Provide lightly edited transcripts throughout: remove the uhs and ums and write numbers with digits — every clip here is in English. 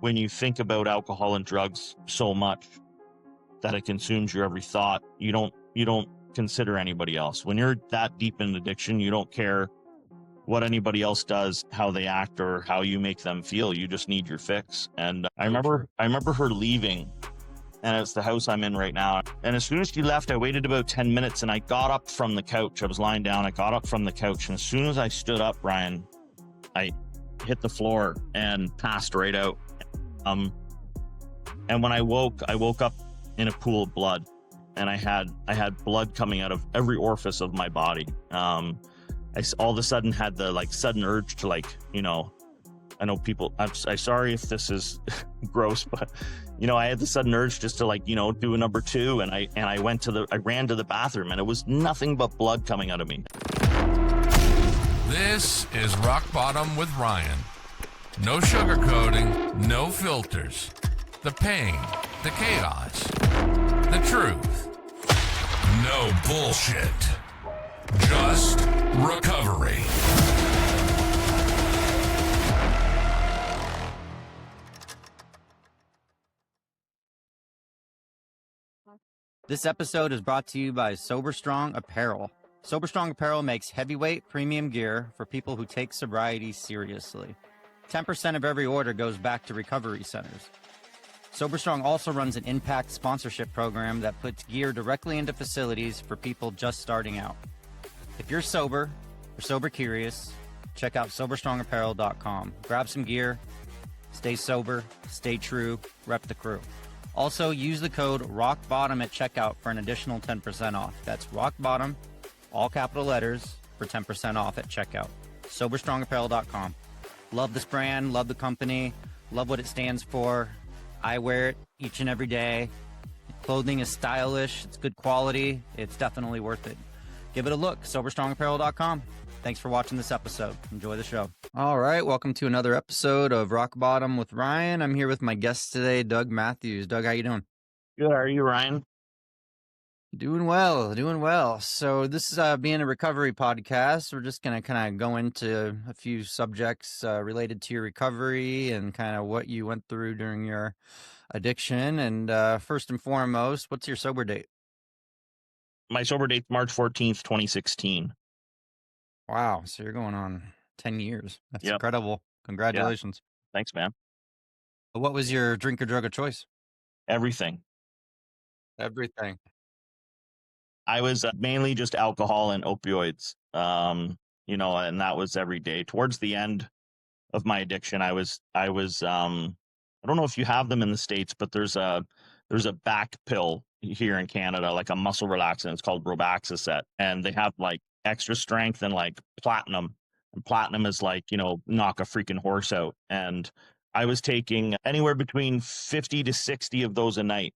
when you think about alcohol and drugs so much that it consumes your every thought, you don't consider anybody else. When you're that deep in addiction, you don't care what anybody else does, how they act, or how you make them feel. You just need your fix. And I remember her leaving, and it's the house I'm in right now. And as soon as she left, I waited about 10 minutes and I got up from the couch. I was lying down. I got up from the couch. And as soon as I stood up, Ryan, I hit the floor and passed right out. And when I woke up in a pool of blood, and I had blood coming out of every orifice of my body. I all of a sudden had the sudden urge to I know people, I'm sorry if this is gross, but I had the sudden urge just to do a number two. And I ran to the bathroom, and it was nothing but blood coming out of me. This is Rock Bottom with Ryan. No sugarcoating, no filters. The pain, the chaos, the truth. No bullshit. Just recovery. This episode is brought to you by SoberStrong Apparel. SoberStrong Apparel makes heavyweight premium gear for people who take sobriety seriously. 10% of every order goes back to recovery centers. SoberStrong also runs an impact sponsorship program that puts gear directly into facilities for people just starting out. If you're sober or sober curious, check out SoberStrongApparel.com. Grab some gear, stay sober, stay true, rep the crew. Also, use the code ROCKBOTTOM at checkout for an additional 10% off. That's ROCKBOTTOM, all capital letters, for 10% off at checkout. SoberStrongApparel.com. Love this brand, love the company, love what it stands for. I wear it each and every day. Clothing is stylish, it's good quality, it's definitely worth it. Give it a look, SoberStrongApparel.com. Thanks for watching this episode. Enjoy the show. All right, welcome to another episode of Rock Bottom with Ryan. I'm here with my guest today, Doug Matthews. Doug, how you doing? Good. How are you, Ryan? Doing well. So this is being a recovery podcast. We're just going to kind of go into a few subjects related to your recovery and kind of what you went through during your addiction. And first and foremost, what's your sober date? My sober date's March 14th, 2016. Wow. So you're going on 10 years. That's Yep. incredible. Congratulations. Yeah. Thanks, man. What was your drink or drug of choice? Everything. I was mainly just alcohol and opioids, and that was every day. Towards the end of my addiction, I was, I don't know if you have them in the States, but there's a back pill here in Canada, like a muscle relaxant. It's called Robaxacet, and they have extra strength and platinum. And platinum is knock a freaking horse out. And I was taking anywhere between 50 to 60 of those a night.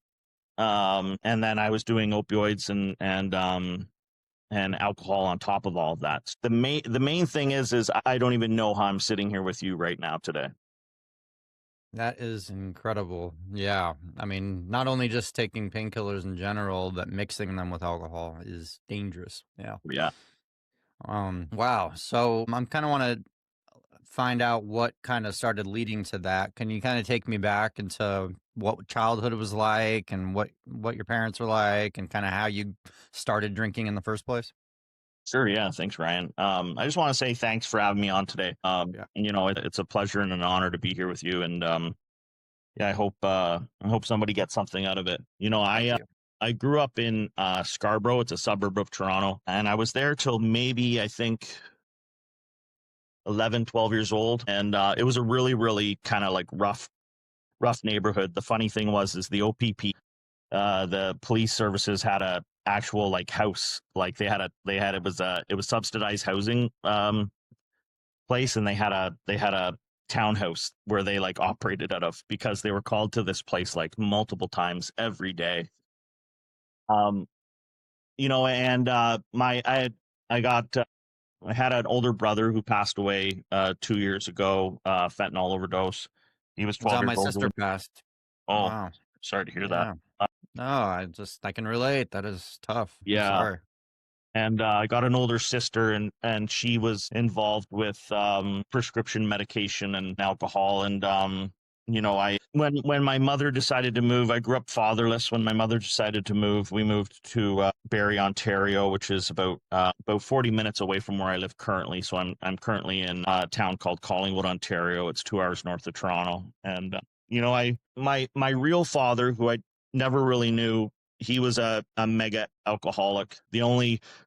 And then I was doing opioids and alcohol on top of all of that. The main thing is I don't even know how I'm sitting here with you right now today. That is incredible. Yeah. I mean, not only just taking painkillers in general, but mixing them with alcohol is dangerous. Yeah. Yeah. Wow. So I'm kind of want to find out what kind of started leading to that. Can you kind of take me back into what childhood was like and what your parents were like and kind of how you started drinking in the first place? Sure. Yeah. Thanks, Ryan. I just want to say thanks for having me on today. It's a pleasure and an honor to be here with you. And I hope somebody gets something out of it. I grew up in Scarborough. It's a suburb of Toronto, and I was there till maybe I think 11, 12 years old. And it was a really, really kind of rough neighborhood. The funny thing was the OPP, the police services had a actual house. It was subsidized housing place, and they had a townhouse where they operated out of, because they were called to this place multiple times every day. I had an older brother who passed away 2 years ago, fentanyl overdose. He was 12 That's how years my old. sister passed. Oh, Wow. sorry to hear Yeah. that. No, I can relate. That is tough. I'm Yeah. sorry. And I got an older sister, and she was involved with prescription medication and alcohol. And I when my mother decided to move, I grew up fatherless. When my mother decided to move, we moved to Barrie, Ontario, which is about 40 minutes away from where I live currently. So I'm currently in a town called Collingwood, Ontario. It's 2 hours north of Toronto. And my real father, who I never really knew, he was a mega alcoholic.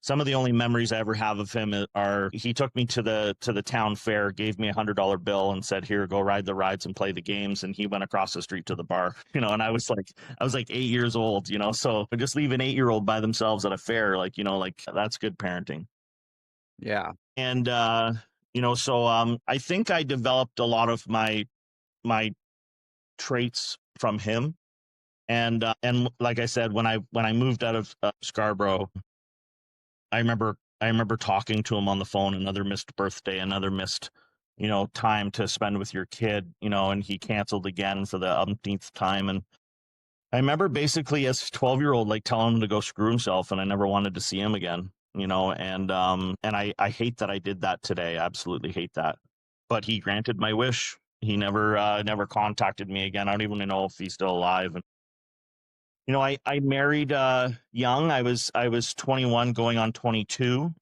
Some of the only memories I ever have of him are he took me to the town fair, gave me $100 bill, and said, "Here, go ride the rides and play the games." And he went across the street to the bar, And I was like 8 years old, So just leave an 8-year-old by themselves at a fair, that's good parenting. Yeah. And I think I developed a lot of my traits from him. And like I said, when I moved out of Scarborough, I remember talking to him on the phone, another missed birthday, another missed, time to spend with your kid, and he canceled again for the umpteenth time. And I remember basically as a 12-year-old, like telling him to go screw himself, and I never wanted to see him again, and I hate that I did that today. I absolutely hate that. But he granted my wish. He never contacted me again. I don't even know if he's still alive. And I married young. I was 21 going on 22.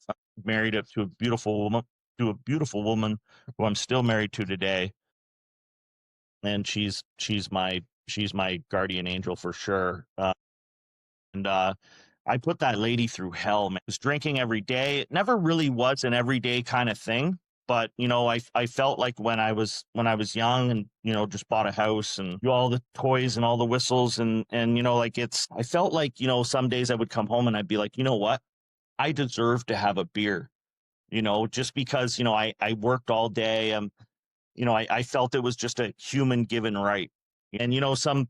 Married to a beautiful woman who I'm still married to today. And she's my guardian angel for sure. And I put that lady through hell, man. I was drinking every day. It never really was an everyday kind of thing. But I felt like when I was young and just bought a house and all the toys and all the whistles and I felt like some days I would come home and I'd be like, you know what, I deserve to have a beer, just because I worked all day. I felt it was just a human given right. And some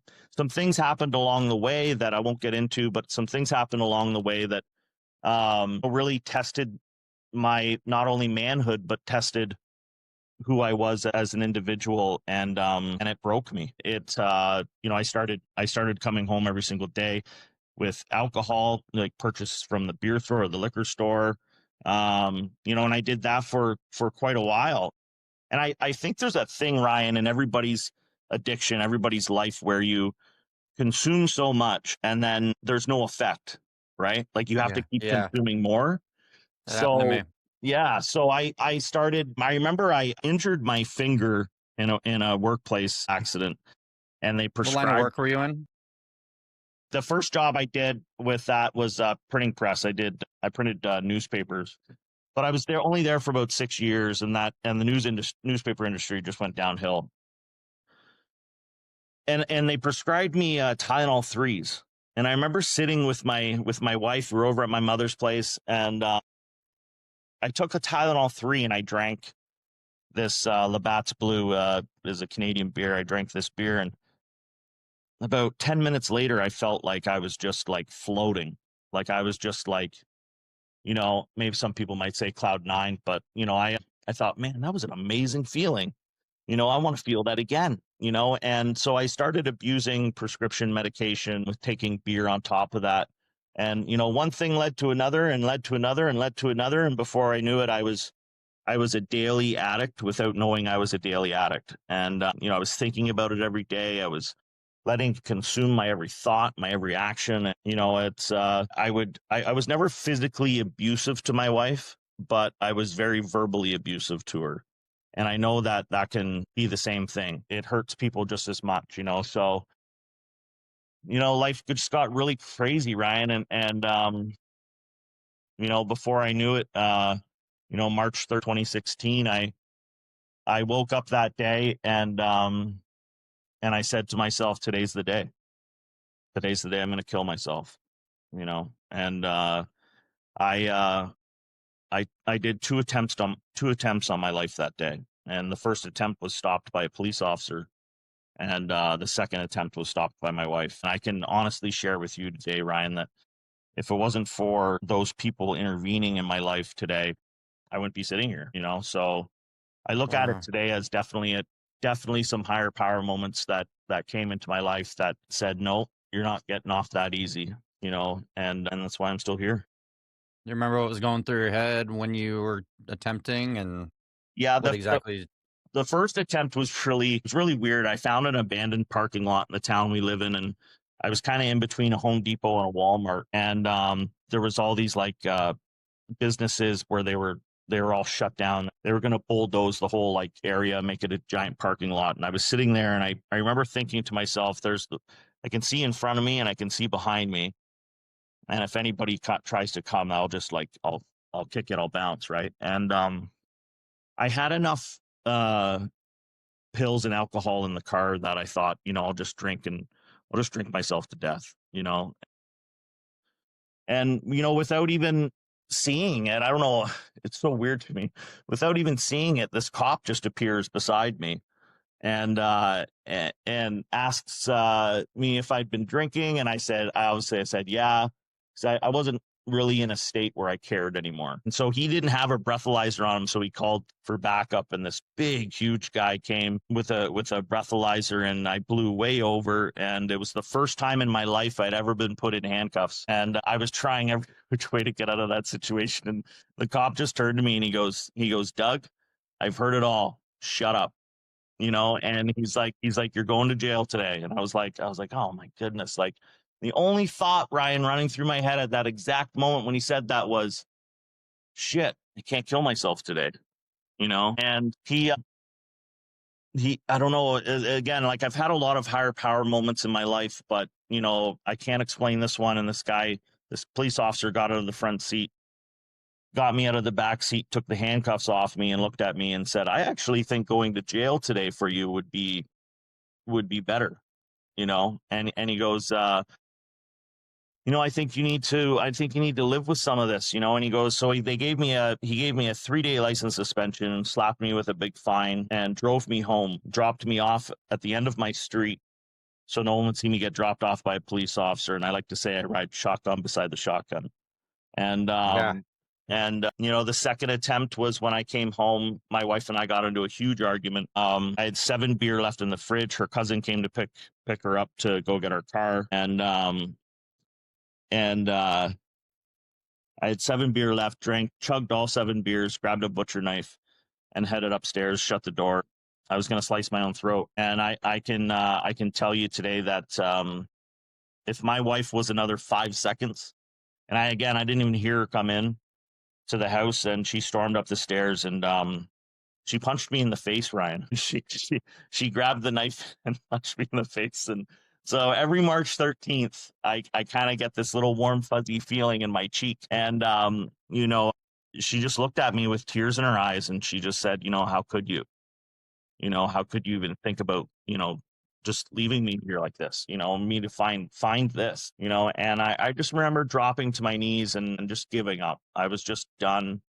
things happened along the way that I won't get into, but some things happened along the way that really tested my not only manhood but tested who I was as an individual, and it broke me. I started coming home every single day with alcohol, like purchased from the beer store or the liquor store, and I did that for quite a while. And I think there's a thing, Ryan, in everybody's addiction, everybody's life, where you consume so much and then there's no effect, right? Like you have to keep consuming more. That happened to me. So I remember I injured my finger in a workplace accident, and they What prescribed. line of work were you in? The first job I did with that was printing press. I printed newspapers, but I was only there for about 6 years, and the newspaper industry just went downhill. And they prescribed me Tylenol 3s, and I remember sitting with my wife. We were over at my mother's place, and I took a Tylenol 3 and I drank this Labatt's Blue, is a Canadian beer. I drank this beer, and about 10 minutes later, I felt like I was just like floating. Like I was just like, maybe some people might say cloud nine, but I thought, man, that was an amazing feeling. I want to feel that again, and so I started abusing prescription medication with taking beer on top of that. And, one thing led to another and led to another and led to another. And before I knew it, I was a daily addict without knowing I was a daily addict. And, I was thinking about it every day. I was letting it consume my every thought, my every action. I was never physically abusive to my wife, but I was very verbally abusive to her. And I know that can be the same thing. It hurts people just as much, so life just got really crazy, Ryan. And before I knew it, March 3rd, 2016, I woke up that day and I said to myself, today's the day. Today's the day I'm going to kill myself, and I did two attempts on my life that day. And the first attempt was stopped by a police officer. And the second attempt was stopped by my wife. And I can honestly share with you today, Ryan, that if it wasn't for those people intervening in my life today, I wouldn't be sitting here, So I look at it today as definitely some higher power moments that came into my life that said, no, you're not getting off that easy, and that's why I'm still here. You remember what was going through your head when you were attempting, and Yeah, what exactly? the first attempt was really weird. I found an abandoned parking lot in the town we live in, and I was kind of in between a Home Depot and a Walmart, and there was all these like businesses where they were all shut down. They were going to bulldoze the whole like area, make it a giant parking lot. And I was sitting there, and I remember thinking to myself, I can see in front of me and I can see behind me, and if anybody tries to come, I'll just like I'll kick it, I'll bounce, right? And I had enough pills and alcohol in the car that I thought, I'll just drink myself to death, and without even seeing it, I don't know, it's so weird to me. Without even seeing it, this cop just appears beside me and asks me if I'd been drinking, and I said yeah, because I wasn't really in a state where I cared anymore. And so he didn't have a breathalyzer on him, so he called for backup, and this big huge guy came with a breathalyzer, and I blew way over, and it was the first time in my life I'd ever been put in handcuffs, and I was trying every which way to get out of that situation. And the cop just turned to me and he goes, Doug, I've heard it all, shut up. And he's like, you're going to jail today. And I was like, oh my goodness. Like, the only thought, Ryan, running through my head at that exact moment when he said that was, shit, I can't kill myself today. And he, I don't know, again, like, I've had a lot of higher power moments in my life, but, I can't explain this one. And this police officer got out of the front seat, got me out of the back seat, took the handcuffs off me, and looked at me and said, I actually think going to jail today for you would be better, and he goes, I think you need to live with some of this, and he goes, so he gave me a 3-day license suspension and slapped me with a big fine and drove me home, dropped me off at the end of my street so no one would see me get dropped off by a police officer. And I like to say I ride shotgun beside the shotgun. And the second attempt was when I came home. My wife and I got into a huge argument. I had 7 beer left in the fridge. Her cousin came to pick her up to go get her car, and I had 7 beer left, chugged all 7 beers, grabbed a butcher knife, and headed upstairs, shut the door. I was going to slice my own throat. And I can tell you today that if my wife was another 5 seconds, and I didn't even hear her come in to the house, and she stormed up the stairs, and she punched me in the face, Ryan. She grabbed the knife and punched me in the face. And so every March 13th, I kind of get this little warm, fuzzy feeling in my cheek. And, she just looked at me with tears in her eyes, and she just said, how could you? How could you even think about, just leaving me here like this, me to find this, and I just remember dropping to my knees and just giving up. I was just done,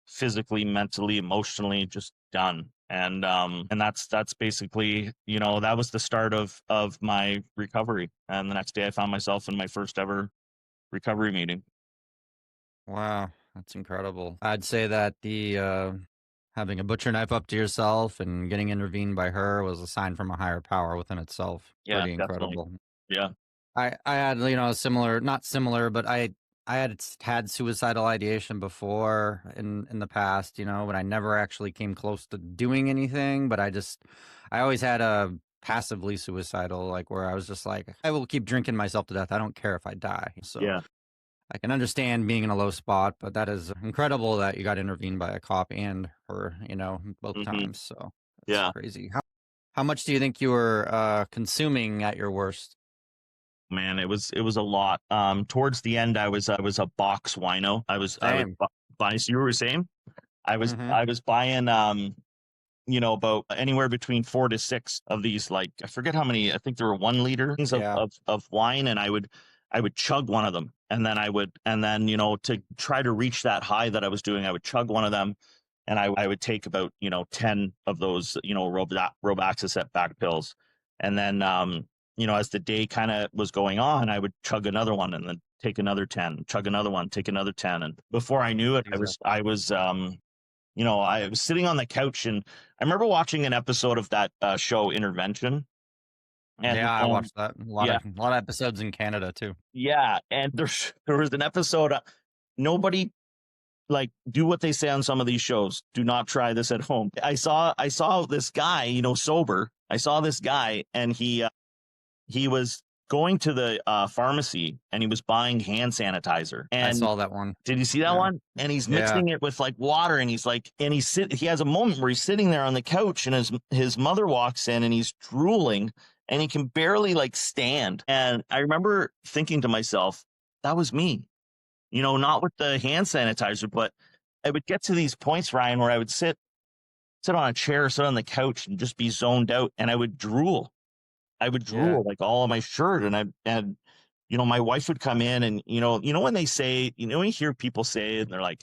physically, mentally, emotionally, just done. And that's basically, that was the start of my recovery. And the next day I found myself in my first ever recovery meeting. Wow, that's incredible. I'd say that the having a butcher knife up to yourself and getting intervened by her was a sign from a higher power within itself. Yeah, Pretty incredible. Definitely. Yeah. I had, not similar, but I had suicidal ideation before in the past, but I never actually came close to doing anything. But I always had a passively suicidal, like, where I was just like, I will keep drinking myself to death. I don't care if I die. So Yeah. I can understand being in a low spot, but that is incredible that you got intervened by a cop and her, both times. So that's crazy. How much do you think you were consuming at your worst? Man, it was a lot. Towards the end, I was a box wino. I was buying. So you were saying, I was buying about anywhere between 4 to 6 of these. Like, I forget how many. I think there were 1 liter of wine, and I would chug one of them, and then to try to reach that high that I was doing, I would chug one of them, and I would take about 10 of those Robaxacet back pills, and then as the day kind of was going on, I would chug another one and then take another 10, chug another one, take another 10, and before I knew it, I was sitting on the couch, and I remember watching an episode of that show Intervention. And, I watched that. A lot of episodes in Canada too. Yeah, and there was an episode. Nobody like do what they say on some of these shows. Do not try this at home. I saw this guy, sober. I saw this guy, and he was going to the pharmacy, and he was buying hand sanitizer. I And saw that one. did you see that Yeah. one? And he's Yeah. mixing it with like water, and he has a moment where he's sitting there on the couch, and his mother walks in, and he's drooling, and he can barely like stand. And I remember thinking to myself, that was me, not with the hand sanitizer, but I would get to these points, Ryan, where I would sit on a chair, sit on the couch, and just be zoned out, and I would drool. Yeah. Like all on my shirt, and my wife would come in, and when they say, when you hear people say, and they're like,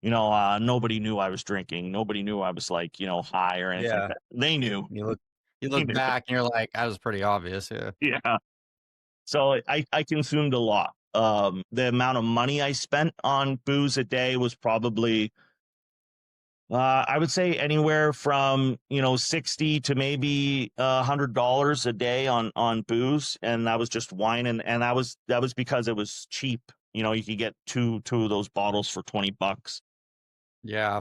nobody knew I was drinking, nobody knew I was like, high or anything Yeah. like that. They knew. You They look knew. back and you're like, that was pretty obvious. Yeah. Yeah. So I consumed a lot. The amount of money I spent on booze a day was probably, I would say anywhere from 60 to maybe $100 a day on booze, and that was just wine, and that was because it was cheap. You could get two of those bottles for $20, Yeah.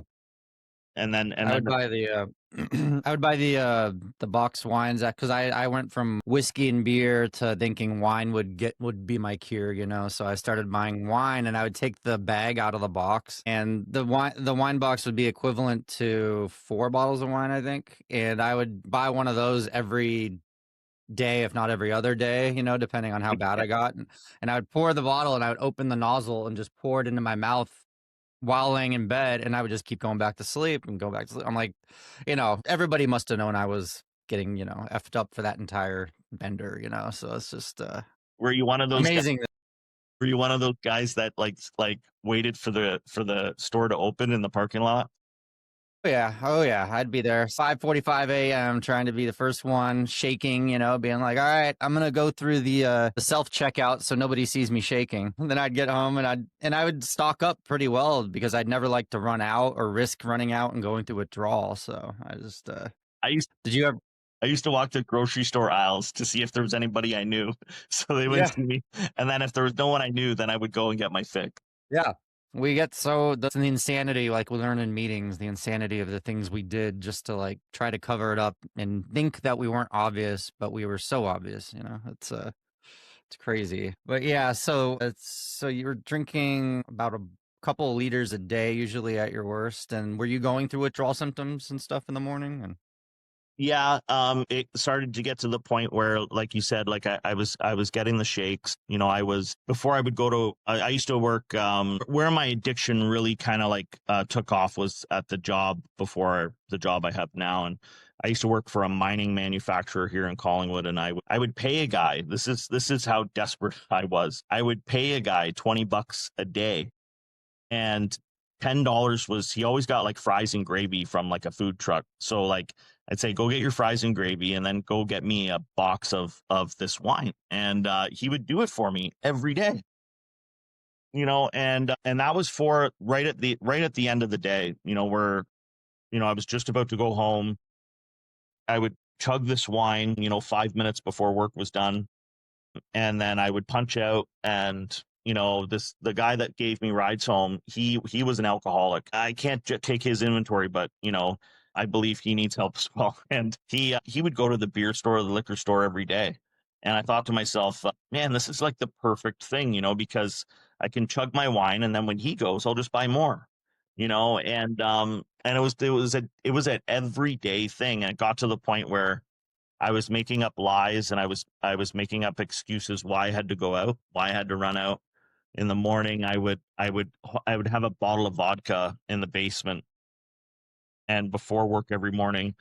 and then I would buy the I would buy the box wines because I went from whiskey and beer to thinking wine would be my cure, so I started buying wine, and I would take the bag out of the box, and the wine box would be equivalent to 4 bottles of wine, I think, and I would buy one of those every day, if not every other day, depending on how bad I got, and I would pour the bottle, and I would open the nozzle and just pour it into my mouth while laying in bed, and I would just keep going back to sleep and go back to sleep. I'm like, everybody must have known I was getting, effed up for that entire bender, so it's just were you one of those amazing. were you one of those guys that like waited for the store to open in the parking lot? Oh yeah, I'd be there 5:45 a.m. trying to be the first one, shaking, being like, all right, I'm gonna go through the self checkout so nobody sees me shaking. And then I'd get home, and I would stock up pretty well because I'd never like to run out or risk running out and going through withdrawal. So I just did you ever? I used to walk the grocery store aisles to see if there was anybody I knew, so they wouldn't see me. And then if there was no one I knew, then I would go and get my fix. Yeah. We get that's the insanity, like we learn in meetings, the insanity of the things we did just to like try to cover it up and think that we weren't obvious, but we were so obvious, it's crazy. But yeah, so you were drinking about a couple of liters a day, usually at your worst. And were you going through withdrawal symptoms and stuff in the morning? And Yeah, it started to get to the point where, like you said, like I was getting the shakes. Before I would go to, I used to work, where my addiction really kind of like took off was at the job before the job I have now. And I used to work for a mining manufacturer here in Collingwood, and I would pay a guy. This is how desperate I was. I would pay a guy $20 a day, and $10 was, he always got like fries and gravy from like a food truck. So like I'd say, go get your fries and gravy, and then go get me a box of this wine. And he would do it for me every day. And that was for right at the end of the day, where I was just about to go home. I would chug this wine, 5 minutes before work was done, and then I would punch out. And the guy that gave me rides home, he was an alcoholic. I can't take his inventory, but I believe he needs help as well. And he would go to the beer store or the liquor store every day. And I thought to myself, man, this is like the perfect thing, because I can chug my wine, and then when he goes, I'll just buy more, and it was an everyday thing. And it got to the point where I was making up lies, and I was making up excuses why I had to go out, why I had to run out. In the morning, I would have a bottle of vodka in the basement, and before work every morning,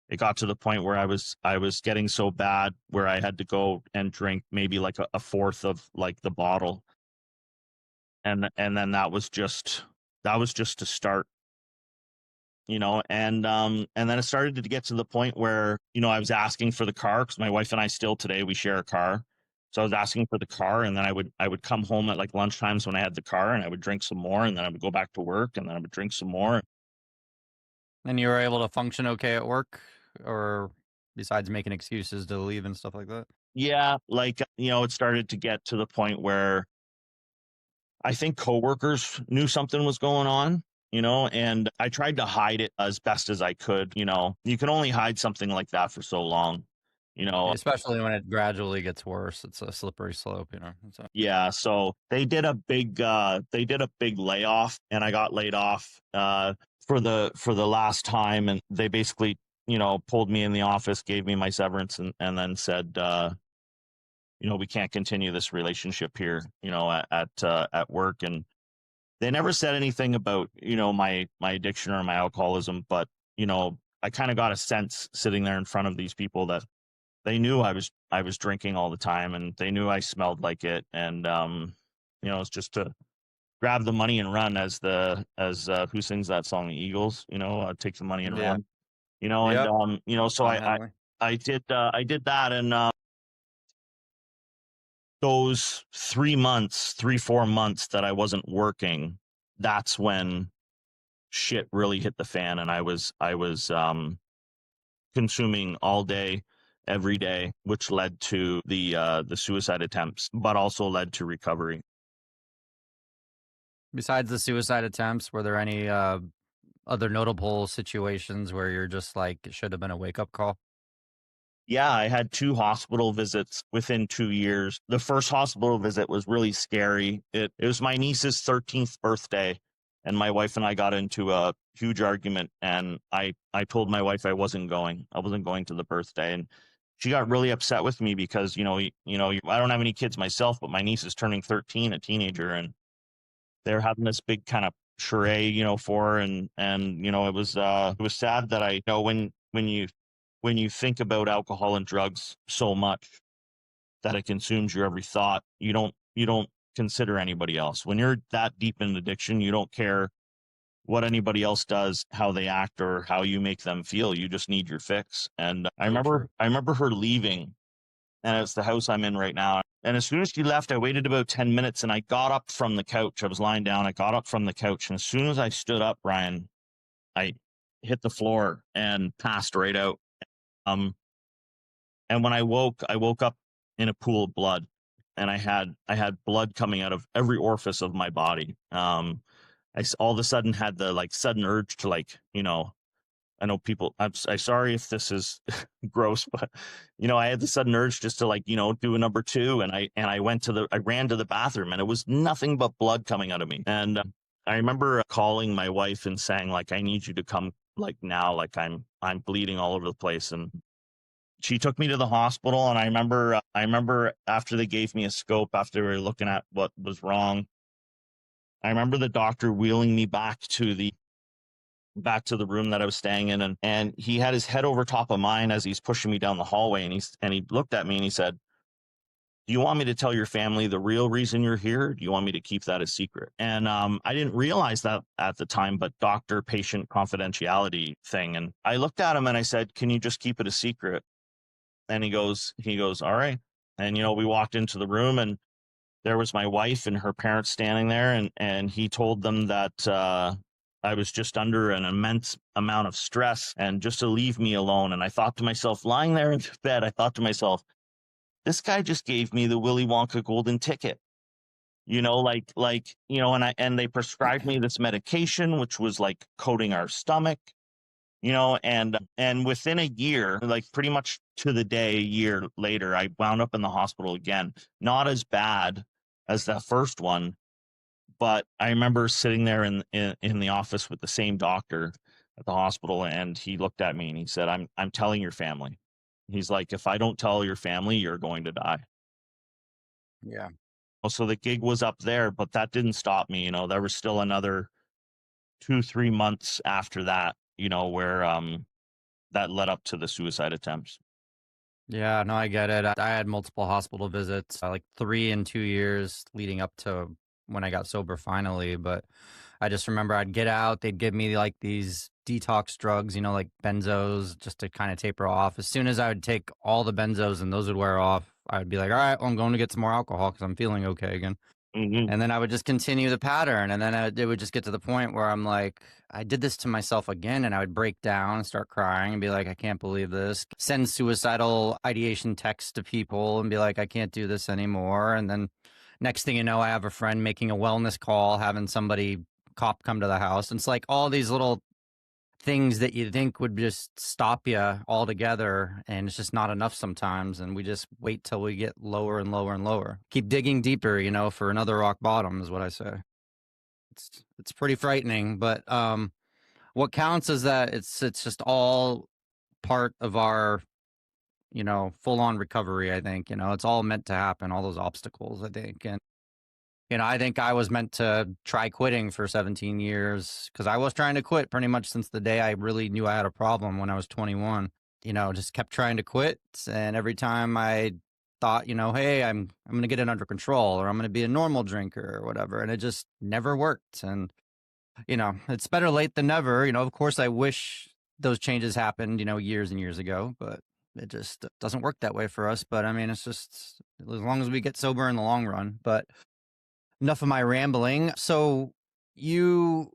it got to the point where I was getting so bad where I had to go and drink maybe like a fourth of like the bottle, and then that was just to start. And then it started to get to the point where I was asking for the car, because my wife and I still today, we share a car. So I was asking for the car, and then I would come home at like lunchtimes when I had the car, and I would drink some more, and then I would go back to work, and then I would drink some more. And you were able to function okay at work, or besides making excuses to leave and stuff like that? Yeah, like it started to get to the point where I think coworkers knew something was going on, and I tried to hide it as best as I could. You can only hide something like that for so long, you know. Especially when it gradually gets worse. It's a slippery slope, So Yeah, so they did a big layoff, and I got laid off for the last time, and they basically, pulled me in the office, gave me my severance, and then said, we can't continue this relationship here, at work. And they never said anything about, my addiction or my alcoholism, but I kind of got a sense sitting there in front of these people that they knew I was drinking all the time, and they knew I smelled like it. And it's just to grab the money and run, as who sings that song, the Eagles, take the money and yeah, run, and yep, so Don I Henley. did that. And those 3 4 months that I wasn't working, that's when shit really hit the fan. And I was consuming all day, every day, which led to the suicide attempts, but also led to recovery. Besides the suicide attempts, were there any other notable situations where you're just like, it should have been a wake up call? Yeah, I had 2 hospital visits within 2 years. The first hospital visit was really scary. It was my niece's 13th birthday, and my wife and I got into a huge argument, and I told my wife I wasn't going. I wasn't going to the birthday, and she got really upset with me because, I don't have any kids myself, but my niece is turning 13, a teenager, and they're having this big kind of charade, for her. And it was sad that I know when you think about alcohol and drugs so much that it consumes your every thought, you don't consider anybody else. When you're that deep in addiction, you don't care what anybody else does, how they act, or how you make them feel. You just need your fix. And I So remember true. I remember her leaving, and it's the house I'm in right now. And as soon as she left, I waited about 10 minutes, and I got up from the couch. I was lying down. I got up from the couch, and as soon as I stood up, Ryan, I hit the floor and passed right out. Um, and when I woke up in a pool of blood, and I had blood coming out of every orifice of my body. All of a sudden had the sudden urge to, I know people. I'm sorry if this is gross, but I had the sudden urge just to, do a number two, and I ran to the bathroom, and it was nothing but blood coming out of me. And I remember calling my wife and saying, I need you to come, now, I'm bleeding all over the place. And she took me to the hospital, and I remember after they gave me a scope, after they were looking at what was wrong, I remember the doctor wheeling me back to the room that I was staying in, and he had his head over top of mine as he's pushing me down the hallway, and he looked at me and he said, "Do you want me to tell your family the real reason you're here? Or do you want me to keep that a secret?" And I didn't realize that at the time, but doctor-patient confidentiality thing. And I looked at him and I said, "Can you just keep it a secret?" And he goes, "All right." And we walked into the room, and there was my wife and her parents standing there, and he told them that I was just under an immense amount of stress, and just to leave me alone. And I thought to myself, lying there in bed, I thought to myself, this guy just gave me the Willy Wonka golden ticket. And they prescribed me this medication, which was like coating our stomach, and within a year, pretty much to the day, a year later, I wound up in the hospital again. Not as bad as that first one, but I remember sitting there in the office with the same doctor at the hospital, and he looked at me and he said, I'm telling your family." He's like, "If I don't tell your family, you're going to die." Yeah. So the gig was up there, but that didn't stop me. There was still another 2 3 months after that, where that led up to the suicide attempts. Yeah, no, I get it. I had multiple hospital visits, like 3 in 2 years leading up to when I got sober finally. But I just remember I'd get out, they'd give me like these detox drugs, like benzos, just to kind of taper off. As soon as I would take all the benzos and those would wear off, I would be like, all right, well, I'm going to get some more alcohol because I'm feeling okay again. Hmm. And then I would just continue the pattern. And then it would just get to the point where I'm like, I did this to myself again. And I would break down and start crying and be like, I can't believe this. Send suicidal ideation texts to people and be like, I can't do this anymore. And then next thing you know, I have a friend making a wellness call, having somebody cop come to the house. And it's like all these little things that you think would just stop you altogether, and it's just not enough sometimes. And we just wait till we get lower and lower and lower. Keep digging deeper, for another rock bottom is what I say. It's pretty frightening, but what counts is that it's just all part of our full on recovery. I think it's all meant to happen, all those obstacles, I think. And I think I was meant to try quitting for 17 years because I was trying to quit pretty much since the day I really knew I had a problem when I was 21. Just kept trying to quit, and every time I thought, hey, I'm going to get it under control, or I'm going to be a normal drinker or whatever, and it just never worked. And it's better late than never. Of course, I wish those changes happened, years and years ago, but it just doesn't work that way for us. But I mean, it's just as long as we get sober in the long run. But enough of my rambling. So you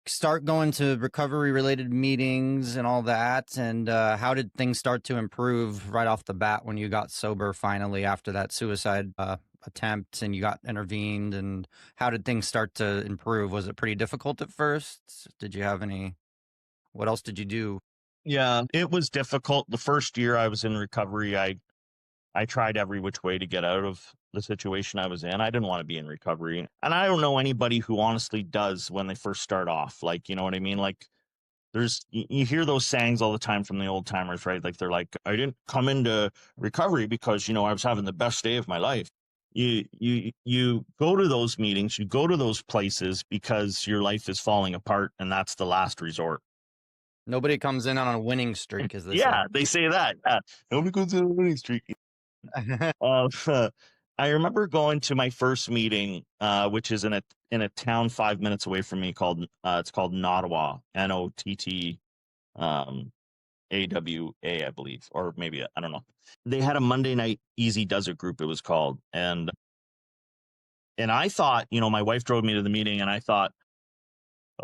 start going to recovery related meetings and all that. And how did things start to improve right off the bat when you got sober finally after that suicide attempt and you got intervened? And how did things start to improve? Was it pretty difficult at first? Did you have what else did you do? Yeah, it was difficult. The first year I was in recovery, I tried every which way to get out of the situation I was in. I didn't want to be in recovery. And I don't know anybody who honestly does when they first start off. Like, you know what I mean? Like, you hear those sayings all the time from the old timers, right? Like, they're like, I didn't come into recovery because, I was having the best day of my life. You go to those meetings, you go to those places because your life is falling apart, and that's the last resort. Nobody comes in on a winning streak, as they Yeah, say. they say that. Nobody goes in on a winning streak. I remember going to my first meeting, which is in a town 5 minutes away from me called it's called Nottawa, Nott, AWA, I believe, or maybe I don't know. They had a Monday night Easy Does It group, it was called, and I thought, my wife drove me to the meeting, and I thought,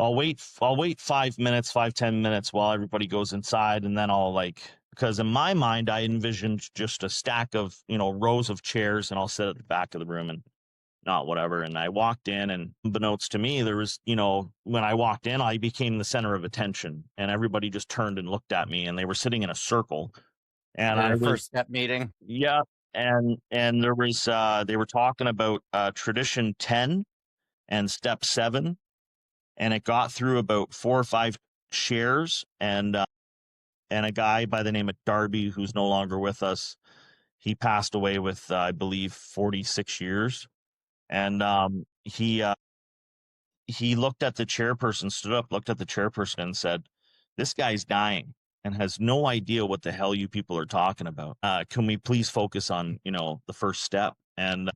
I'll wait 5 minutes, 10 minutes while everybody goes inside, and then I'll because in my mind, I envisioned just a stack of, rows of chairs, and I'll sit at the back of the room and not whatever. And I walked in, and unbeknownst to me, there was, when I walked in, I became the center of attention, and everybody just turned and looked at me, and they were sitting in a circle. And I was, first step meeting. Yeah. And there was, they were talking about tradition 10 and step 7. And it got through about 4 or 5 shares, and a guy by the name of Darby, who's no longer with us, he passed away with, I believe, 46 years. And he looked at the chairperson, stood up, looked at the chairperson, and said, "This guy's dying and has no idea what the hell you people are talking about. Can we please focus on, the first step?" And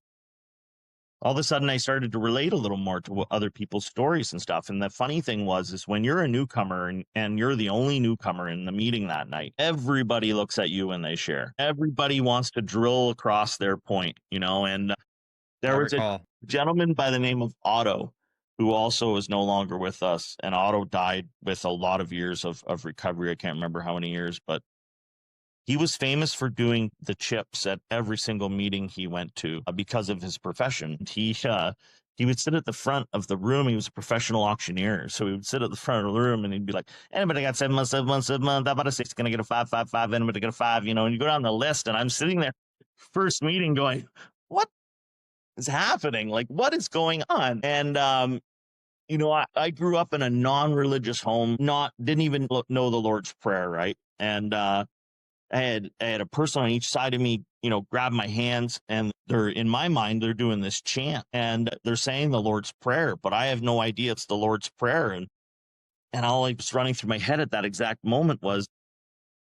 all of a sudden I started to relate a little more to other people's stories and stuff. And the funny thing is when you're a newcomer and you're the only newcomer in the meeting that night, everybody looks at you when they share. Everybody wants to drill across their point, and there was a gentleman by the name of Otto, who also is no longer with us. And Otto died with a lot of years of recovery. I can't remember how many years, but he was famous for doing the chips at every single meeting he went to because of his profession. He would sit at the front of the room. He was a professional auctioneer. So he would sit at the front of the room and he'd be like, anybody got 7 months, 7 months, 7 months, how about a 6, gonna get a 5, 5, 5, anybody get a 5, and you go down the list, and I'm sitting there first meeting going, what is happening? Like, what is going on? And, I grew up in a non-religious home, didn't even know the Lord's Prayer, right? And, I had a person on each side of me, grab my hands, and in my mind, they're doing this chant, and they're saying the Lord's Prayer, but I have no idea it's the Lord's Prayer. And all that was running through my head at that exact moment was,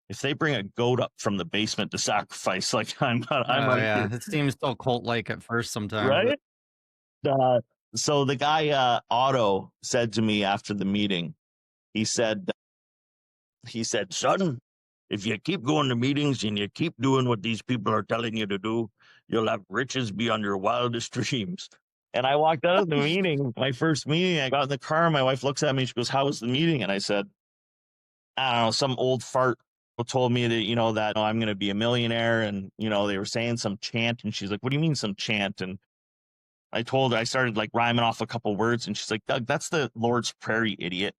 if they bring a goat up from the basement to sacrifice, like yeah, it seems so cult-like at first sometimes. Right? So the guy, Otto, said to me after the meeting, he said, "Son, if you keep going to meetings and you keep doing what these people are telling you to do, you'll have riches beyond your wildest dreams." And I walked out of the meeting, my first meeting. I got in the car. My wife looks at me. She goes, "How was the meeting?" And I said, "I don't know, some old fart told me that, that I'm going to be a millionaire." And, they were saying some chant. And she's like, "What do you mean some chant?" And I started like rhyming off a couple words, and she's like, Doug, that's the Lord's Prayer, you idiot.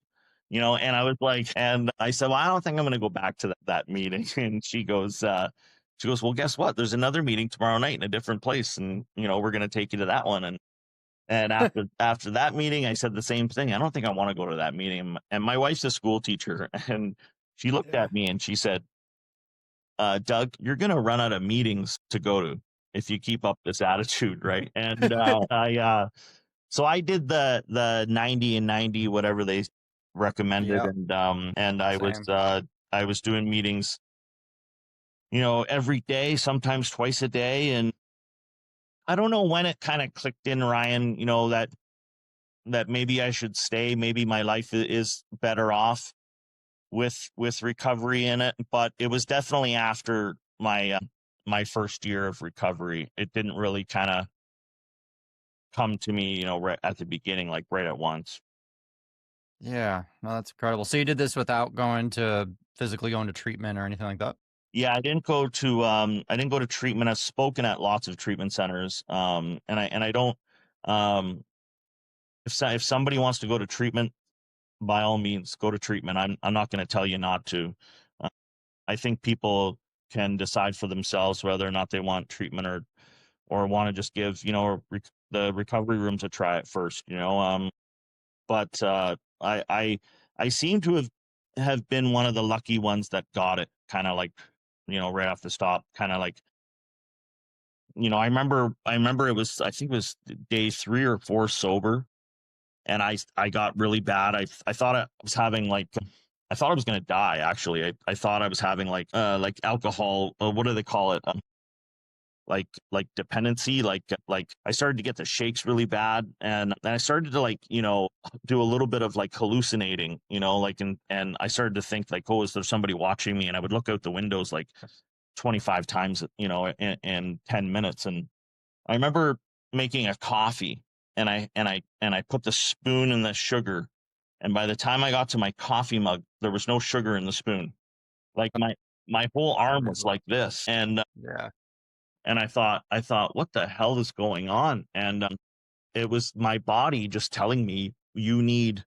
And I was like, and I said, well, I don't think I'm going to go back to that meeting. And she goes, well, guess what? There's another meeting tomorrow night in a different place. And, we're going to take you to that one. And after that meeting, I said the same thing. I don't think I want to go to that meeting. And my wife's a school teacher, and she looked at me and she said, Doug, you're going to run out of meetings to go to if you keep up this attitude. Right. And so I did the 90 and 90, whatever they recommended. Yep. And I was doing meetings, every day, sometimes twice a day. And I don't know when it kind of clicked in, Ryan, that maybe I should stay. Maybe my life is better off with recovery in it. But it was definitely after my first year of recovery. It didn't really kind of come to me, right at the beginning, like right at once. Yeah, no, that's incredible. So you did this without physically going to treatment or anything like that? Yeah, I didn't go to treatment. I've spoken at lots of treatment centers. And I don't, um if somebody wants to go to treatment, by all means go to treatment. I'm not going to tell you not to. Uh, I think people can decide for themselves whether or not they want treatment or want to just give, the recovery rooms a try at first, but I seem to have been one of the lucky ones that got it kind of like, right off the stop, kind of like, I remember I think it was day 3 or 4 sober, and I got really bad. I thought I was having like, I thought I was going to die. Actually, I thought I was having like alcohol, what do they call it? Like dependency, like I started to get the shakes really bad, and then I started to like, do a little bit of like hallucinating, like, and I started to think like, oh, is there somebody watching me? And I would look out the windows like 25 times, in 10 minutes. And I remember making a coffee, and I put the spoon in the sugar, and by the time I got to my coffee mug, there was no sugar in the spoon. Like my whole arm was like this, Yeah. and I thought, what the hell is going on? And it was my body just telling me, you need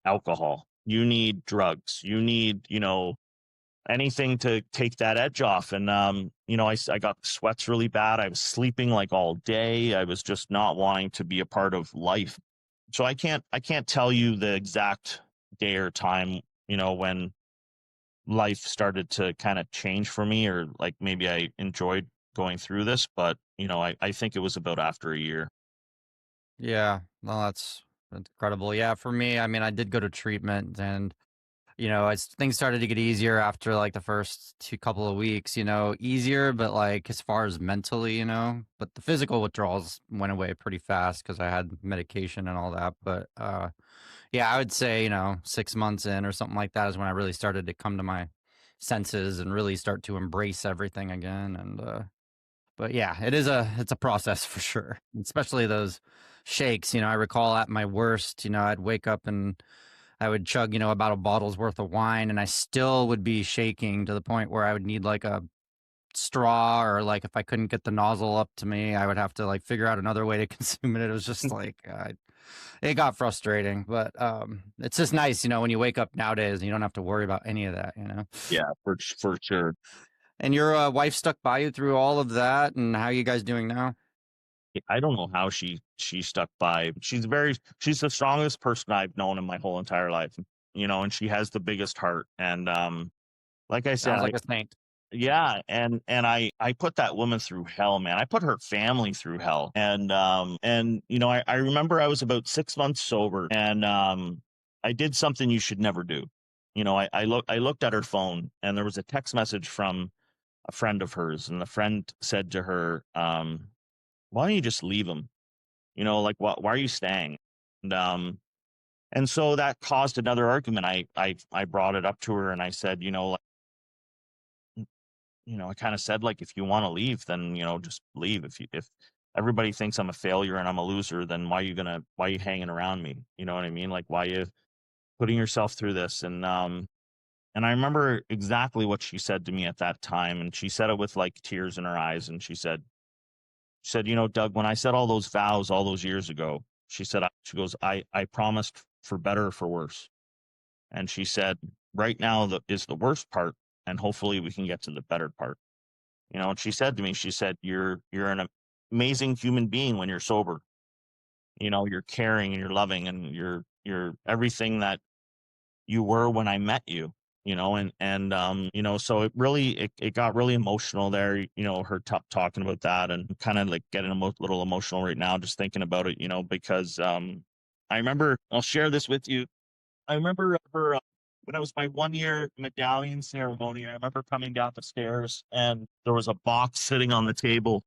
alcohol, you need drugs, you need, anything to take that edge off. And I got sweats really bad. I was sleeping like all day. I was just not wanting to be a part of life. So I can't tell you the exact day or time, when life started to kind of change for me, or like maybe I enjoyed going through this, but I think it was about after a year. Yeah. Well, that's incredible. Yeah, for me, I mean, I did go to treatment, and as things started to get easier after like the first couple of weeks, easier, but like as far as mentally, but the physical withdrawals went away pretty fast because I had medication and all that. But yeah, I would say, 6 months in or something like that is when I really started to come to my senses and really start to embrace everything again. And but yeah, it's a process for sure, especially those shakes. I recall at my worst, I'd wake up and I would chug, about a bottle's worth of wine, and I still would be shaking to the point where I would need like a straw, or like if I couldn't get the nozzle up to me, I would have to like figure out another way to consume it. It was just like, it got frustrating, but it's just nice, when you wake up nowadays and you don't have to worry about any of that. Yeah, for sure. And your wife stuck by you through all of that, and how are you guys doing now? I don't know how she stuck by. She's the strongest person I've known in my whole entire life, and she has the biggest heart. And like I said, Sounds like a saint. yeah, and I put that woman through hell, man. I put her family through hell. And I remember I was about 6 months sober, and I did something you should never do. I looked at her phone, and there was a text message from a friend of hers, and the friend said to her, why don't you just leave him? Like, why are you staying? And so that caused another argument. I brought it up to her, and I said, like, I kind of said, like, if you want to leave, then, just leave. If everybody thinks I'm a failure and I'm a loser, then why are you hanging around me? You know what I mean? Like, why are you putting yourself through this? And I remember exactly what she said to me at that time. And she said it with like tears in her eyes. And She said, Doug, when I said all those vows all those years ago, she said, she goes, I promised for better or for worse. And she said, right now is the worst part, and hopefully we can get to the better part. And she said to me, she said, you're an amazing human being when you're sober. You're caring and you're loving and you're everything that you were when I met you, so it got really emotional there, her talking about that, and kind of like getting a little emotional right now, just thinking about it, because, I remember, I'll share this with you. I remember when it was my 1 year medallion ceremony, I remember coming down the stairs and there was a box sitting on the table,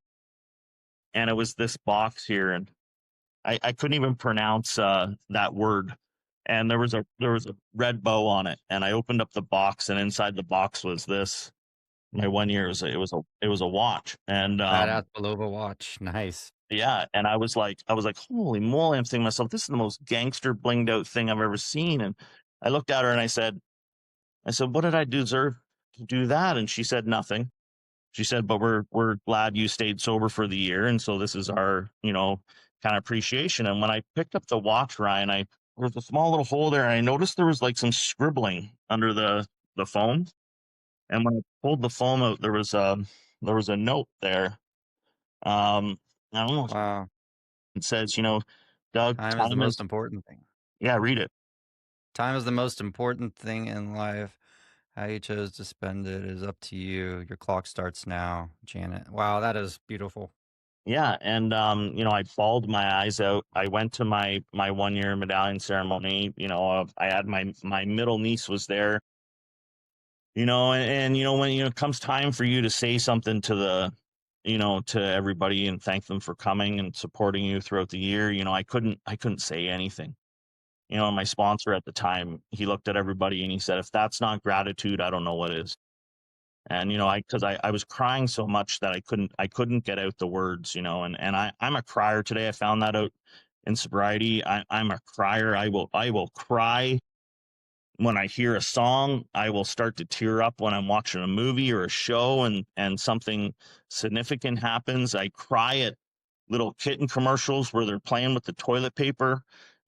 and it was this box here, and I couldn't even pronounce that word. And there was a red bow on it. And I opened up the box, and inside the box was this. My 1 year it was a watch. And Badass Belova watch. Nice. yeah, and I was like, holy moly! I'm thinking to myself, this is the most gangster blinged out thing I've ever seen. And I looked at her and I said, what did I deserve to do that? And she said nothing. She said, but we're glad you stayed sober for the year, and so this is our, kind of appreciation. And when I picked up the watch, Ryan, there was a small little hole there, and I noticed there was like some scribbling under the foam. And when I pulled the foam out, there was a note there. I don't know. Wow. It says, Doug, Time is the most important thing. Yeah, read it. Time is the most important thing in life. How you chose to spend it is up to you. Your clock starts now, Janet. Wow, that is beautiful. Yeah, and I bawled my eyes out. I went to my 1 year medallion ceremony. I had my middle niece was there. And when it comes time for you to say something to to everybody and thank them for coming and supporting you throughout the year, I couldn't say anything. My sponsor at the time, he looked at everybody and he said, if that's not gratitude, I don't know what is. And, because I was crying so much that I couldn't get out the words, and I'm a crier today. I found that out in sobriety. I'm a crier. I will cry when I hear a song. I will start to tear up when I'm watching a movie or a show and something significant happens. I cry at little kitten commercials where they're playing with the toilet paper.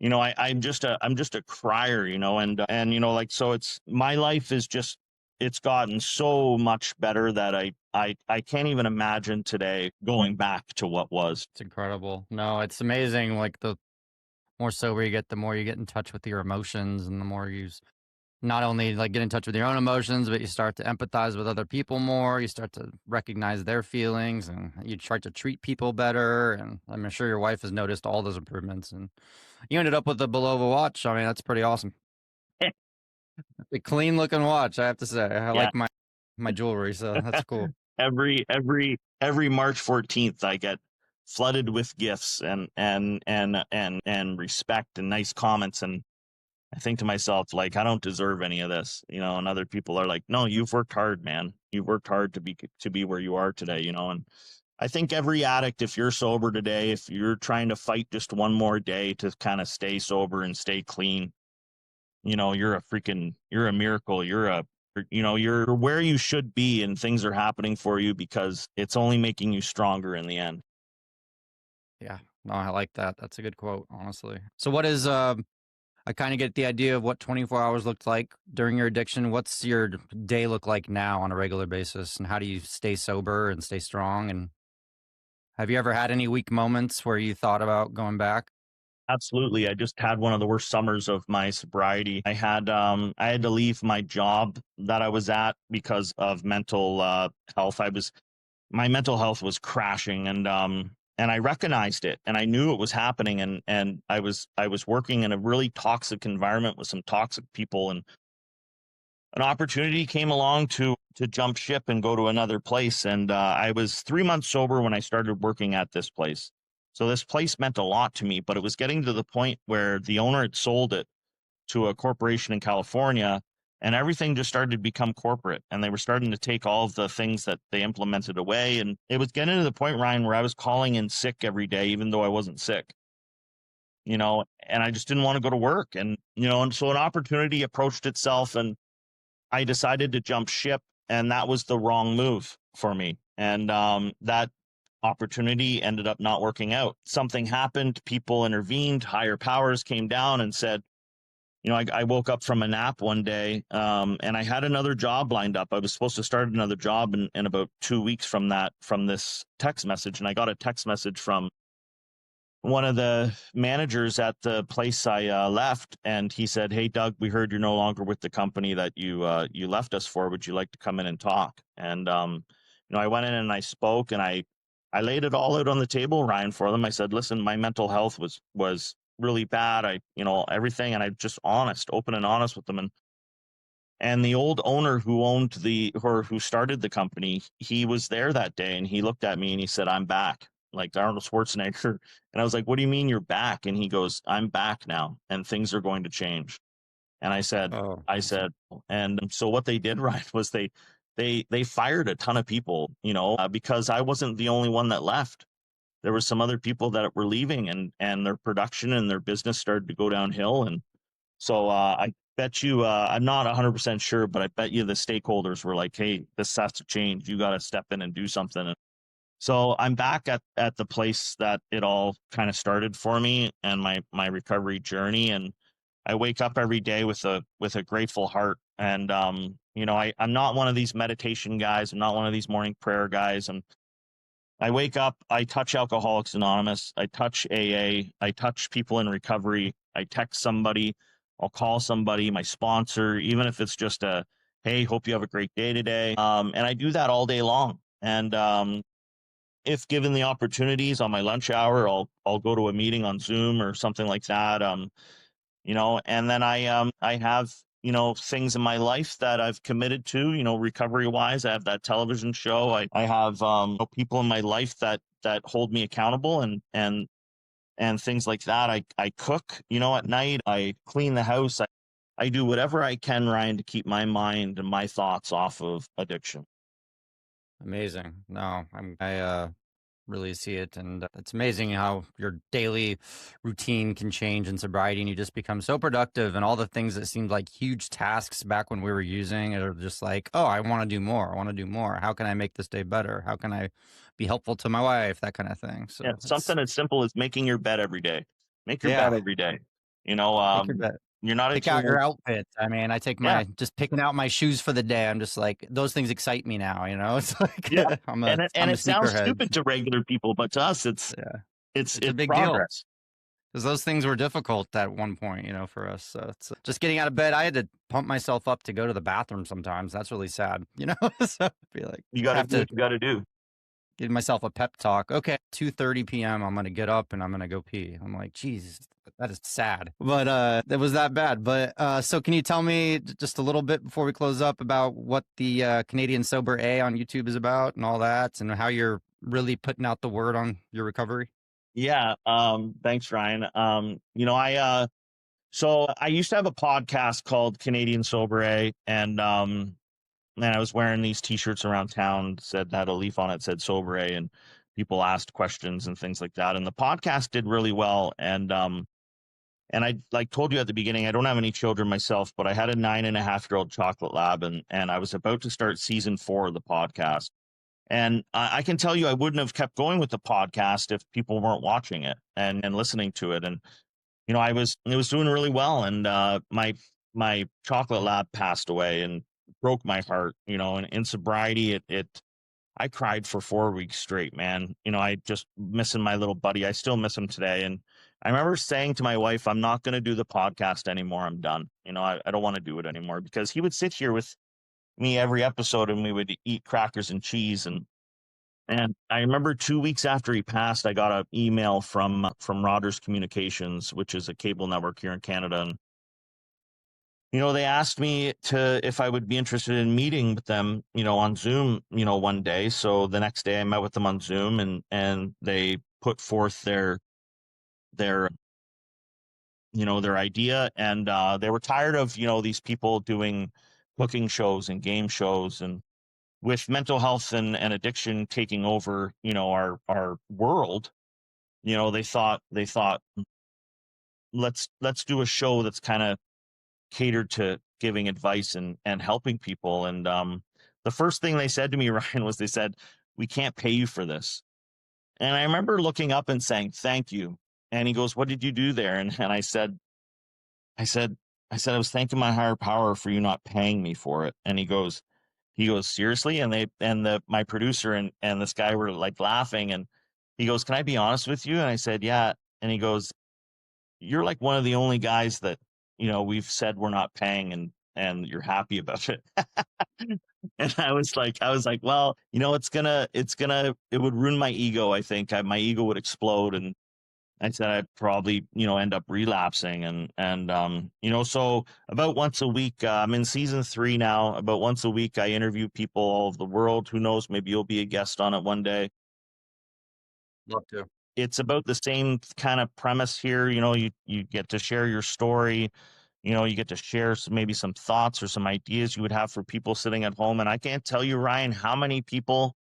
I'm just a crier, and so it's, my life is just, it's gotten so much better that I can't even imagine today going back to what was. It's incredible. No, it's amazing. Like, the more sober you get, the more you get in touch with your emotions, and the more you not only like get in touch with your own emotions, but you start to empathize with other people more. You start to recognize their feelings, and you try to treat people better. And I'm sure your wife has noticed all those improvements, and you ended up with the Belova watch. I mean, that's pretty awesome. A clean looking watch, I have to say. I like my jewelry, so that's cool. Every March 14th, I get flooded with gifts and respect and nice comments, and I think to myself, like, I don't deserve any of this, and other people are like, no, you've worked hard, man. You've worked hard to be where you are today, and I think every addict, if you're sober today, if you're trying to fight just one more day to kind of stay sober and stay clean, you're a miracle. You're where you should be, and things are happening for you because it's only making you stronger in the end. Yeah, no, I like that. That's a good quote, honestly. So what is, I kind of get the idea of what 24 hours looked like during your addiction. What's your day look like now on a regular basis, and how do you stay sober and stay strong? And have you ever had any weak moments where you thought about going back? Absolutely. I just had one of the worst summers of my sobriety. I had to leave my job that I was at because of mental health. My mental health was crashing, and I recognized it, and I knew it was happening, and I was working in a really toxic environment with some toxic people, and an opportunity came along to jump ship and go to another place. And I was 3 months sober when I started working at this place. So this place meant a lot to me, but it was getting to the point where the owner had sold it to a corporation in California, and everything just started to become corporate, and they were starting to take all of the things that they implemented away. And it was getting to the point, Ryan, where I was calling in sick every day, even though I wasn't sick, and I just didn't want to go to work. And, and so an opportunity approached itself, and I decided to jump ship, and that was the wrong move for me. And that opportunity ended up not working out. Something happened, people intervened, higher powers came down and said, I woke up from a nap one day, and I had another job lined up. I was supposed to start another job in about 2 weeks from this text message. And I got a text message from one of the managers at the place I left, and he said, "Hey, Doug, we heard you're no longer with the company that you left us for. Would you like to come in and talk?" And I went in and I spoke, and I laid it all out on the table, Ryan, for them. I said, "Listen, my mental health was really bad. Everything, and I just open and honest with them." And the old owner who started the company, he was there that day, and he looked at me and he said, "I'm back." Like Arnold Schwarzenegger. And I was like, "What do you mean you're back?" And he goes, "I'm back now, and things are going to change." And Oh, I said, and so what they did, Ryan, was they fired a ton of people, because I wasn't the only one that left. There were some other people that were leaving, and their production and their business started to go downhill. And so I bet you, I'm not 100% sure, but I bet you the stakeholders were like, "Hey, this has to change. You got to step in and do something." And so I'm back at the place that it all kind of started for me and my recovery journey. And I wake up every day with a grateful heart. And I'm not one of these meditation guys. I'm not one of these morning prayer guys. And I wake up, I touch Alcoholics Anonymous, I touch AA, I touch people in recovery, I text somebody, I'll call somebody, my sponsor, even if it's just a, "Hey, hope you have a great day today." And I do that all day long. And if given the opportunities on my lunch hour, I'll go to a meeting on Zoom or something like that. And then I have things in my life that I've committed to, recovery wise. I have that television show. I have people in my life that hold me accountable, and things like that. I cook, at night. I clean the house. I do whatever I can, Ryan, to keep my mind and my thoughts off of addiction. amazing. No, I really see it, and it's amazing how your daily routine can change in sobriety, and you just become so productive, and all the things that seemed like huge tasks back when we were using it are just like, "Oh, I want to do more. I want to do more. How can I make this day better? How can I be helpful to my wife?" That kind of thing. So Yeah, it's something as simple as making your bed every day. Make your bed yeah, every day. take your bet. You're not Pick out your until outfits. I mean, I take yeah, my just picking out my shoes for the day. I'm just like, those things excite me now, you know? It's like yeah. And I'm a it sounds sneakerhead. stupid to regular people, but to us, Yeah. it's It's a it's big deal. progress. Because those things were difficult at one point, for us. So it's just getting out of bed. I had to pump myself up to go to the bathroom sometimes. That's really sad, So I feel like You got to have do to what you got to do. give myself a pep talk. Okay, 2:30 p.m. I'm gonna get up and I'm gonna go pee. I'm like, geez, that is sad. But that was that bad. But so can you tell me just a little bit before we close up about what the Canadian Sober A on YouTube is about and all that, and how you're really putting out the word on your recovery? Yeah. Thanks, Ryan. So I used to have a podcast called Canadian Sober A, and I was wearing these T-shirts around town, had a leaf on it, said Sober A, and people asked questions and things like that. And the podcast did really well. And I, like, told you at the beginning, I don't have any children myself, but I had a 9.5-year-old chocolate lab, and I was about to start season 4 of the podcast. And I can tell you, I wouldn't have kept going with the podcast if people weren't watching it and listening to it. And it was doing really well. And my chocolate lab passed away and broke my heart. And in sobriety, I cried for 4 weeks straight, man. I just missing my little buddy. I still miss him today. And I remember saying to my wife, "I'm not going to do the podcast anymore. I'm done. I don't want to do it anymore," because he would sit here with me every episode, and we would eat crackers and cheese. And I remember 2 weeks after he passed, I got an email from Rogers Communications, which is a cable network here in Canada. And they asked me if I would be interested in meeting with them, on Zoom, one day. So the next day I met with them on Zoom, and they put forth their their idea. And they were tired of these people doing cooking shows and game shows, and with mental health and addiction taking over our world. They thought, let's do a show that's kind of catered to giving advice and helping people. And the first thing they said to me, Ryan, was they said, "We can't pay you for this." And I remember looking up and saying, "Thank you." And he goes, "What did you do there?" And I said, I was thanking my higher power for you not paying me for it. And he goes, "Seriously?" And my producer and this guy were like laughing. And he goes, "Can I be honest with you?" And I said, "Yeah." And he goes, "You're like one of the only guys that, we've said we're not paying and you're happy about it." And I was like, well, it would ruin my ego. I think my ego would explode. And I said I'd probably, end up relapsing. So about once a week, I'm in season 3 now. About once a week, I interview people all over the world. Who knows? Maybe you'll be a guest on it one day. Love to. It's about the same kind of premise here. You get to share your story. You get to share maybe some thoughts or some ideas you would have for people sitting at home. And I can't tell you, Ryan, how many people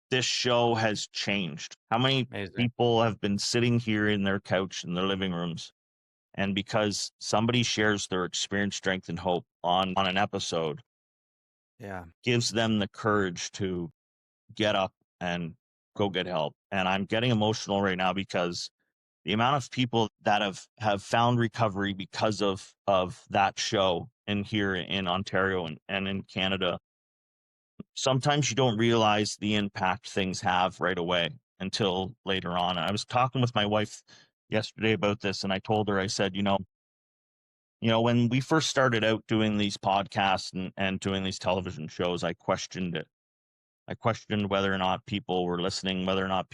this show has changed. How many Amazing. people have been sitting here in their couch in their living rooms, and because somebody shares their experience, strength, and hope on an episode, Yeah. gives them the courage to get up and go get help. And I'm getting emotional right now because the amount of people that have found recovery because of that show in here in Ontario and in Canada. Sometimes you don't realize the impact things have right away until later on. And I was talking with my wife yesterday about this, and I told her, I said, when we first started out doing these podcasts and doing these television shows, I questioned it. I questioned whether or not people were listening, whether or not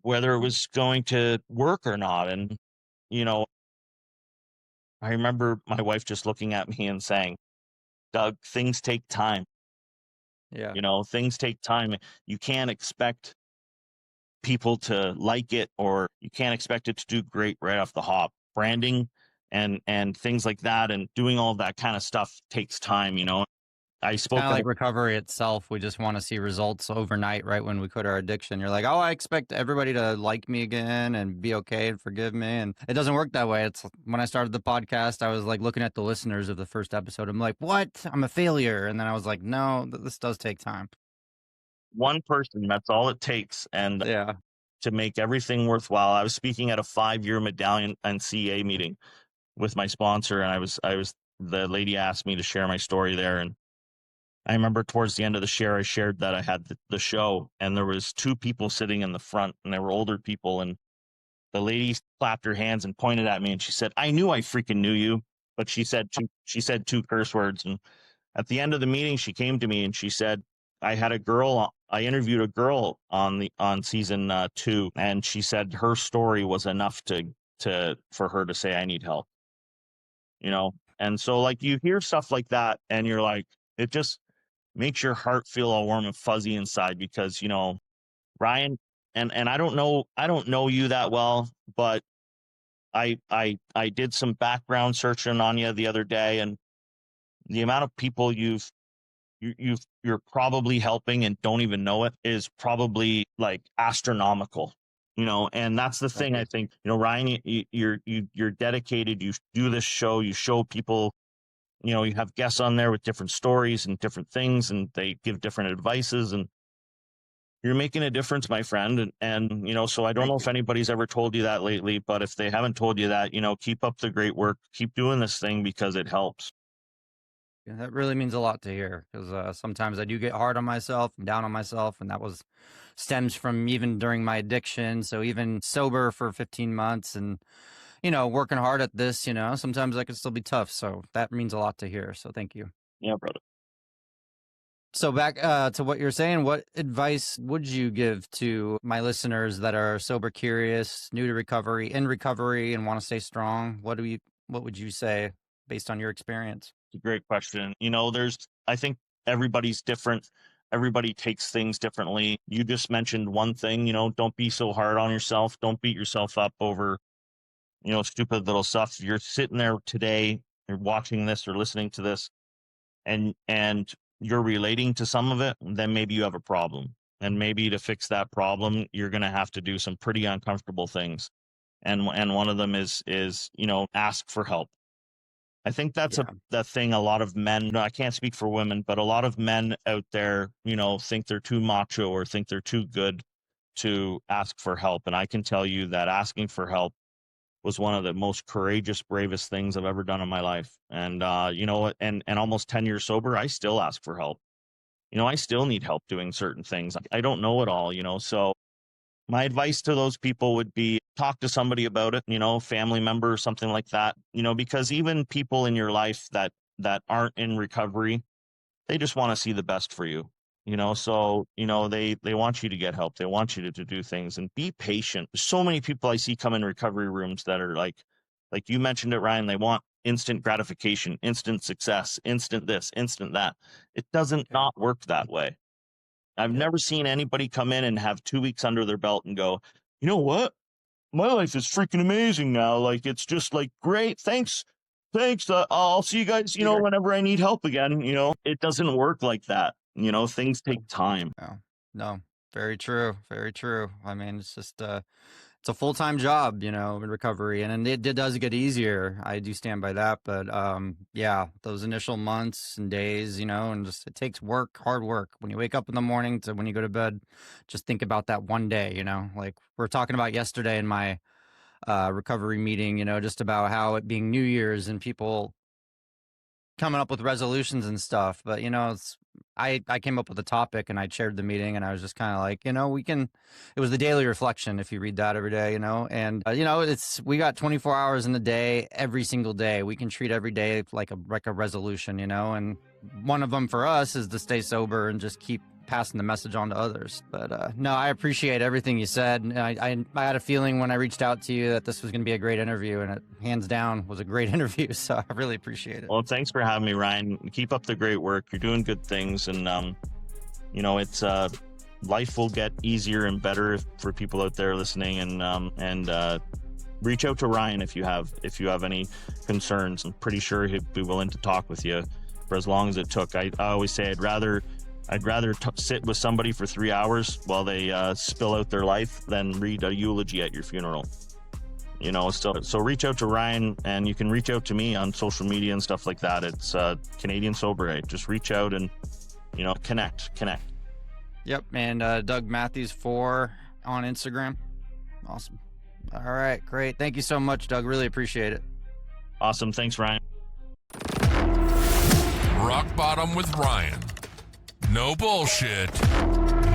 whether it was going to work or not. And, you know, I remember my wife just looking at me and saying, "Doug, things take time. Yeah. Things take time. You can't expect people to like it, or you can't expect it to do great right off the hop. Branding and things like that and doing all that kind of stuff takes time. I It's spoke kind of at like recovery itself. We just want to see results overnight, right when we quit our addiction. You're like, oh, I expect everybody to like me again and be okay and forgive me. And it doesn't work that way. It's when I started the podcast, I was like looking at the listeners of the first episode. I'm like, what? I'm a failure. And then I was like, no, this does take time. one person, that's all it takes. And Yeah. to make everything worthwhile, I was speaking at a 5-year medallion and CA meeting with my sponsor, and the lady asked me to share my story there. And I remember towards the end of the share, I shared that I had the show, and there was 2 people sitting in the front, and they were older people. And the lady clapped her hands and pointed at me, and she said, "I knew I freaking knew you." But she said 2 curse words. And at the end of the meeting, she came to me and she said, I interviewed a girl on season 2, and she said her story was enough for her to say, "I need help." And so, like, you hear stuff like that and you're like, it just makes your heart feel all warm and fuzzy inside, because Ryan, and I don't know you that well, but I did some background searching on you the other day, and the amount of people you're probably helping and don't even know it is probably like astronomical. And that's the thing. I think, Ryan, you're dedicated. You do this show, you show people, you have guests on there with different stories and different things, and they give different advices, and you're making a difference, my friend. And so I don't know if anybody's ever told you that lately, but if they haven't told you that, keep up the great work, keep doing this thing, because it helps. Yeah, that really means a lot to hear because sometimes I do get hard on myself and down on myself, and that stems from even during my addiction. So even sober for 15 months and working hard at this, sometimes I can still be tough. So that means a lot to hear. So thank you. Yeah, brother. So back to what you're saying, what advice would you give to my listeners that are sober curious, new to recovery, in recovery, and want to stay strong? What would you say based on your experience? It's a great question. I think everybody's different. Everybody takes things differently. You just mentioned one thing, don't be so hard on yourself. Don't beat yourself up over, stupid little stuff. If you're sitting there today, you're watching this or listening to this, and you're relating to some of it, then maybe you have a problem. And maybe to fix that problem, you're going to have to do some pretty uncomfortable things. And one of them is ask for help. I think that's Yeah. the thing. A lot of men, no, I can't speak for women, but a lot of men out there, think they're too macho or think they're too good to ask for help. And I can tell you that asking for help was one of the most courageous, bravest things I've ever done in my life. And, and almost 10 years sober, I still ask for help. I still need help doing certain things. I don't know it all, so my advice to those people would be talk to somebody about it, family member or something like that, because even people in your life that aren't in recovery, they just want to see the best for you, so, they want you to get help. They want you to do things and be patient. There's so many people I see come in recovery rooms that are like you mentioned it, Ryan, they want instant gratification, instant success, instant this, instant that. It doesn't Yeah. not work that way. I've never seen anybody come in and have 2 weeks under their belt and go, you know what? My life is freaking amazing now. Like, it's just like, great. Thanks. Thanks. I'll see you guys, Yeah. whenever I need help again. It doesn't work like that. Things take time. No, no, very true, very true. I mean, it's just it's a full-time job, in recovery, and it does get easier. I do stand by that, but yeah, those initial months and days, and just it takes work, hard work. When you wake up in the morning to when you go to bed, just think about that one day, like we are talking about yesterday in my recovery meeting, just about how it being New Year's and people coming up with resolutions and stuff. But I came up with a topic and I chaired the meeting, and I was just kind of like, it was the daily reflection, if you read that every day, and we got 24 hours in the day, every single day. We can treat every day like a resolution, and one of them for us is to stay sober and just keep passing the message on to others. But no, I appreciate everything you said. I had a feeling when I reached out to you that this was going to be a great interview, and it hands down was a great interview. So I really appreciate it. Well, thanks for having me, Ryan. Keep up the great work. You're doing good things. And, it's, life will get easier and better for people out there listening, and reach out to Ryan if you have any concerns. I'm pretty sure he'd be willing to talk with you for as long as it took. I always say I'd rather sit with somebody for 3 hours while they spill out their life than read a eulogy at your funeral. So reach out to Ryan, and you can reach out to me on social media and stuff like that. It's Canadian Sober. Just reach out and connect. Yep, and Doug Matthews 4 on Instagram. Awesome. All right, great. Thank you so much, Doug. Really appreciate it. Awesome. Thanks, Ryan. Rock Bottom with Ryan. No bullshit,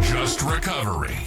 just recovery.